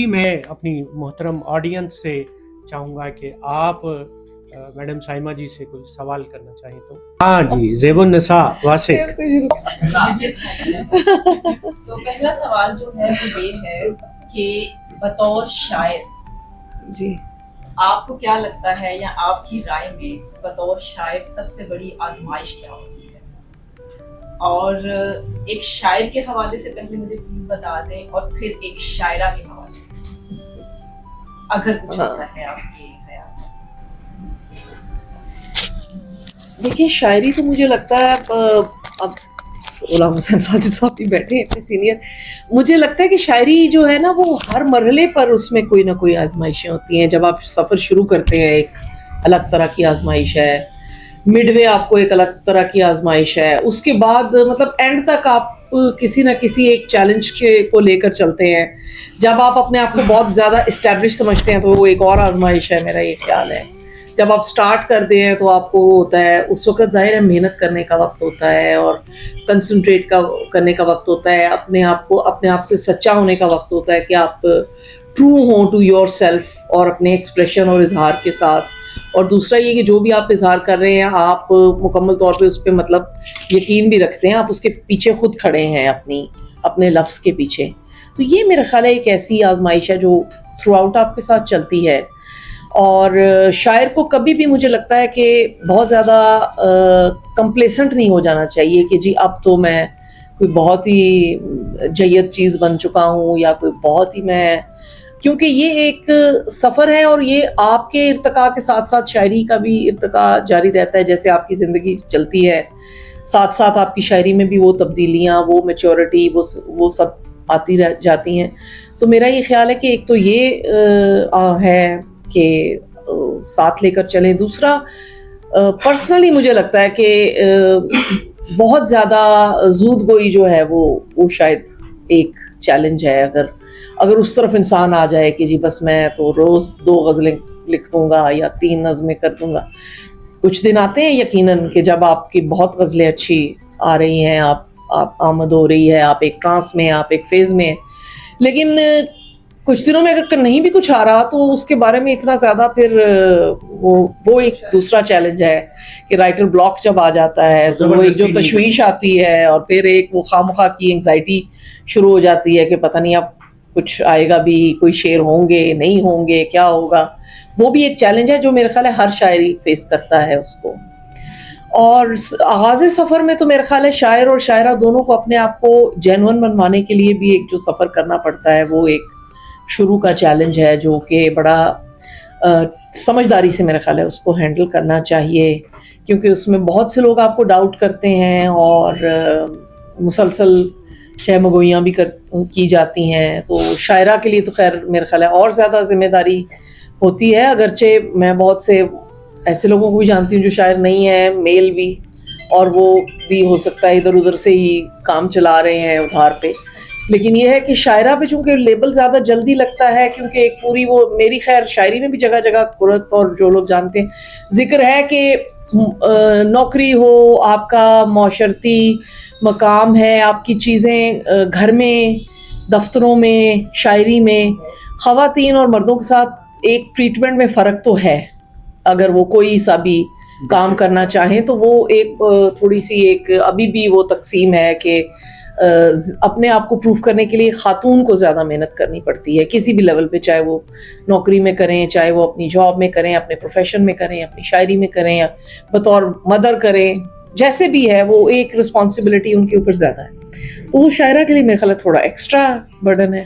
میں اپنی محترم آڈینس سے چاہوں گا کہ آپ میڈم سائمہ جی سے کوئی سوال کرنا چاہیں تو. ہاں جی، زیب النساء واسق. تو پہلا سوال جو ہے وہ یہ ہے کہ بطور شاعر جی آپ کو کیا لگتا ہے یا آپ کی رائے میں بطور شاعر سب سے بڑی آزمائش کیا ہوتی ہے؟ اور ایک شاعر کے حوالے سے پہلے مجھے پلیز بتا دیں اور پھر ایک شاعرہ کے حوالے سے اگر کچھ ہوتا ہے آپ کے خیال میں. دیکھیے، شاعری تو مجھے لگتا ہے اب غلام حسین ساجد صاحب بھی بیٹھے ہیں سینئر. مجھے لگتا ہے کہ شاعری جو ہے نا وہ ہر مرحلے پر اس میں کوئی نہ کوئی آزمائشیں ہوتی ہیں. جب آپ سفر شروع کرتے ہیں ایک الگ طرح کی آزمائش ہے، مڈ وے آپ کو ایک الگ طرح کی آزمائش ہے، اس کے بعد مطلب اینڈ تک آپ کسی نہ کسی ایک چیلنج کو لے کر چلتے ہیں. جب آپ اپنے آپ کو بہت زیادہ اسٹیبلش سمجھتے ہیں تو وہ ایک اور آزمائش ہے، میرا یہ خیال ہے. جب آپ سٹارٹ کرتے ہیں تو آپ کو ہوتا ہے اس وقت ظاہر ہے محنت کرنے کا وقت ہوتا ہے اور کنسنٹریٹ کرنے کا وقت ہوتا ہے، اپنے آپ سے سچا ہونے کا وقت ہوتا ہے کہ آپ ٹرو ہوں ٹو یور سیلف اور اپنے ایکسپریشن اور اظہار کے ساتھ. اور دوسرا یہ کہ جو بھی آپ اظہار کر رہے ہیں آپ مکمل طور پہ اس پہ مطلب یقین بھی رکھتے ہیں، آپ اس کے پیچھے خود کھڑے ہیں اپنے لفظ کے پیچھے. تو یہ میرا خیال ہے ایک ایسی آزمائش ہے جو تھرو آؤٹ آپ کے ساتھ چلتی ہے. اور شاعر کو کبھی بھی مجھے لگتا ہے کہ بہت زیادہ کمپلیسنٹ نہیں ہو جانا چاہیے کہ جی اب تو میں کوئی بہت ہی جید چیز بن چکا ہوں یا کوئی بہت ہی میں، کیونکہ یہ ایک سفر ہے اور یہ آپ کے ارتقاء کے ساتھ ساتھ شاعری کا بھی ارتقاء جاری رہتا ہے. جیسے آپ کی زندگی چلتی ہے ساتھ ساتھ آپ کی شاعری میں بھی وہ تبدیلیاں، وہ میچورٹی، وہ سب آتی جاتی ہیں. تو میرا یہ خیال ہے کہ ایک تو یہ ہے کہ ساتھ لے کر چلیں. دوسرا پرسنلی مجھے لگتا ہے کہ بہت زیادہ زود گوئی جو ہے وہ شاید ایک چیلنج ہے. اگر اس طرف انسان آ جائے کہ جی بس میں تو روز 2 غزلیں لکھ دوں گا یا 3 نظمیں کر دوں گا. کچھ دن آتے ہیں یقیناً کہ جب آپ کی بہت غزلیں اچھی آ رہی ہیں، آپ آمد ہو رہی ہے، آپ ایک ٹرانس میں، آپ ایک فیز میں. لیکن کچھ دنوں میں اگر نہیں بھی کچھ آ رہا تو اس کے بارے میں اتنا زیادہ پھر وہ ایک دوسرا چیلنج ہے کہ رائٹر بلاک جب آ جاتا ہے تو وہ ایک جو تشویش آتی ہے اور پھر ایک وہ خواہ کی انگزائٹی شروع ہو جاتی ہے کہ پتہ نہیں اب کچھ آئے گا بھی، کوئی شعر ہوں گے نہیں ہوں گے، کیا ہوگا. وہ بھی ایک چیلنج ہے جو میرے خیال ہے ہر شاعری فیس کرتا ہے اس کو. اور آغاز سفر میں تو میرا خیال ہے شاعر اور شاعرہ دونوں کو اپنے آپ کو جینون بنوانے کے لیے بھی ایک جو سفر کرنا پڑتا ہے وہ ایک شروع کا چیلنج ہے جو کہ بڑا سمجھداری سے میرا خیال ہے اس کو ہینڈل کرنا چاہیے. کیونکہ اس میں بہت سے لوگ آپ کو ڈاؤٹ کرتے ہیں اور مسلسل چہمگوئیاں بھی کی جاتی ہیں. تو شاعرہ کے لیے تو خیر میرا خیال ہے اور زیادہ ذمہ داری ہوتی ہے. اگرچہ میں بہت سے ایسے لوگوں کو بھی جانتی ہوں جو شاعر نہیں ہیں، میل بھی، اور وہ بھی ہو سکتا ہے ادھر ادھر سے ہی کام چلا رہے ہیں ادھار پہ. لیکن یہ ہے کہ شاعرہ پہ چونکہ لیبل زیادہ جلدی لگتا ہے کیونکہ ایک پوری وہ میری خیر شاعری میں بھی جگہ جگہ قرت اور جو لوگ جانتے ہیں ذکر ہے کہ نوکری ہو، آپ کا معاشرتی مقام ہے، آپ کی چیزیں گھر میں، دفتروں میں، شاعری میں خواتین اور مردوں کے ساتھ ایک ٹریٹمنٹ میں فرق تو ہے. اگر وہ کوئی سا بھی کام کرنا چاہیں تو وہ ایک تھوڑی سی ایک ابھی بھی وہ تقسیم ہے کہ اپنے آپ کو پروف کرنے کے لیے خاتون کو زیادہ محنت کرنی پڑتی ہے کسی بھی لیول پہ، چاہے وہ نوکری میں کریں، چاہے وہ اپنی جاب میں کریں، اپنے پروفیشن میں کریں، اپنی شاعری میں کریں، یا بطور مدر کریں، جیسے بھی ہے وہ ایک رسپانسبلٹی ان کے اوپر زیادہ ہے. تو وہ شاعرہ کے لیے میرے خیال ہے تھوڑا ایکسٹرا برڈن ہے.